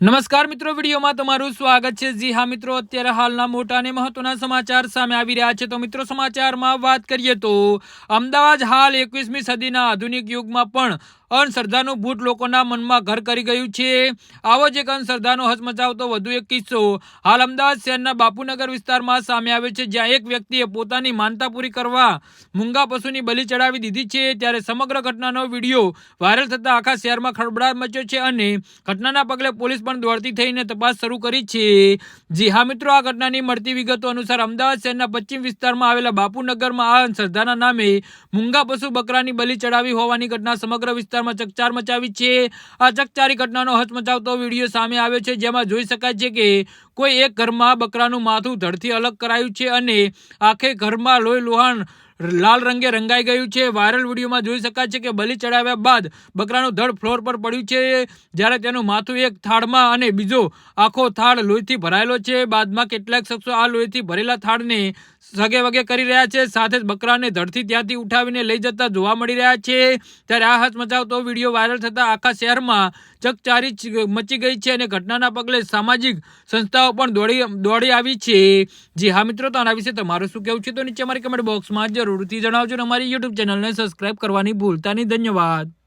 નમસ્કાર મિત્રો, વિડીયોમાં તમારું સ્વાગત છે। જી હા મિત્રો, અત્યારે હાલના મોટા અને મહત્વના સમાચાર સામે આવી રહ્યા છે। તો મિત્રો, સમાચારમાં વાત કરીએ તો અમદાવાદ હાલ 21મી સદીના આધુનિક યુગમાં પણ અંધશ્રદ્ધાનું ભૂત લોકોના મનમાં ઘર કરી ગયું છે। આવો જ એક અંધશ્રદ્ધાનો હચમચાવતો વધુ એક કિસ્સો હાલ અમદાવાદ શહેરના બાપુનગર વિસ્તારમાં સામે આવ્યો છે, જ્યાં એક વ્યક્તિએ પોતાની માનતા પૂરી કરવા મૂંગા પશુની બલિ ચડાવી દીધી છે। ત્યારે સમગ્ર ઘટનાનો વિડીયો વાયરલ થતા આખા શહેરમાં ખળબળાટ મચ્યો છે અને ઘટનાના પગલે પોલીસ પણ દોડતી થઈને તપાસ શરૂ કરી છે। જી હા મિત્રો, આ ઘટનાની મળતી વિગતો અનુસાર અમદાવાદ શહેરના પશ્ચિમ વિસ્તારમાં આવેલા બાપુનગરમાં આ અંધશ્રદ્ધાના નામે મૂંગા પશુ બકરાની બલિ ચડાવી હોવાની ઘટના સમગ્ર વિસ્તારમાં ચકચાર મચાવી છે। આ ચકચારી ઘટનાનો હચમચાવતો વિડીયો સામે આવ્યો છે, જેમાં જોઈ શકાય છે કે કોઈ એક ઘરમાં બકરાનું માથું ધડથી અલગ કરાયું છે અને આખે ઘરમાં લોહી લુહાણ લાલ રંગે રંગાઈ ગયું છે। વાયરલ વિડીયોમાં જોઈ શકાય છે કે બલિ ચડાવ્યા બાદ બકરાનું ધડ ફ્લોર પર પડ્યું છે, જ્યારે તેનું માથું એક થાળમાં અને બીજો આખો થાળ લોહીથી ભરાયેલો છે। બાદમાં કેટલાક શખ્સો આ લોહીથી ભરેલા થાળને સગે વગે કરી રહ્યા છે, સાથે જ બકરાને ધડથી ત્યાંથી ઉઠાવીને લઈ જતા જોવા મળી રહ્યા છે। ત્યારે આ હચમચાવતો વિડીયો વાયરલ થતા આખા શહેરમાં ચકચારી મચી ગઈ છે અને ઘટનાના પગલે સામાજિક સંસ્થાઓ પણ દોડી આવી છે। જી હા મિત્રો, તો આના વિશે તમારું શું કહેવું છે તો નીચે અમારી કમેન્ટ બોક્સમાં જરૂરથી જણાવજો અને અમારી યુટ્યુબ ચેનલને સબસ્ક્રાઇબ કરવાની ભૂલતા નહીં। ધન્યવાદ।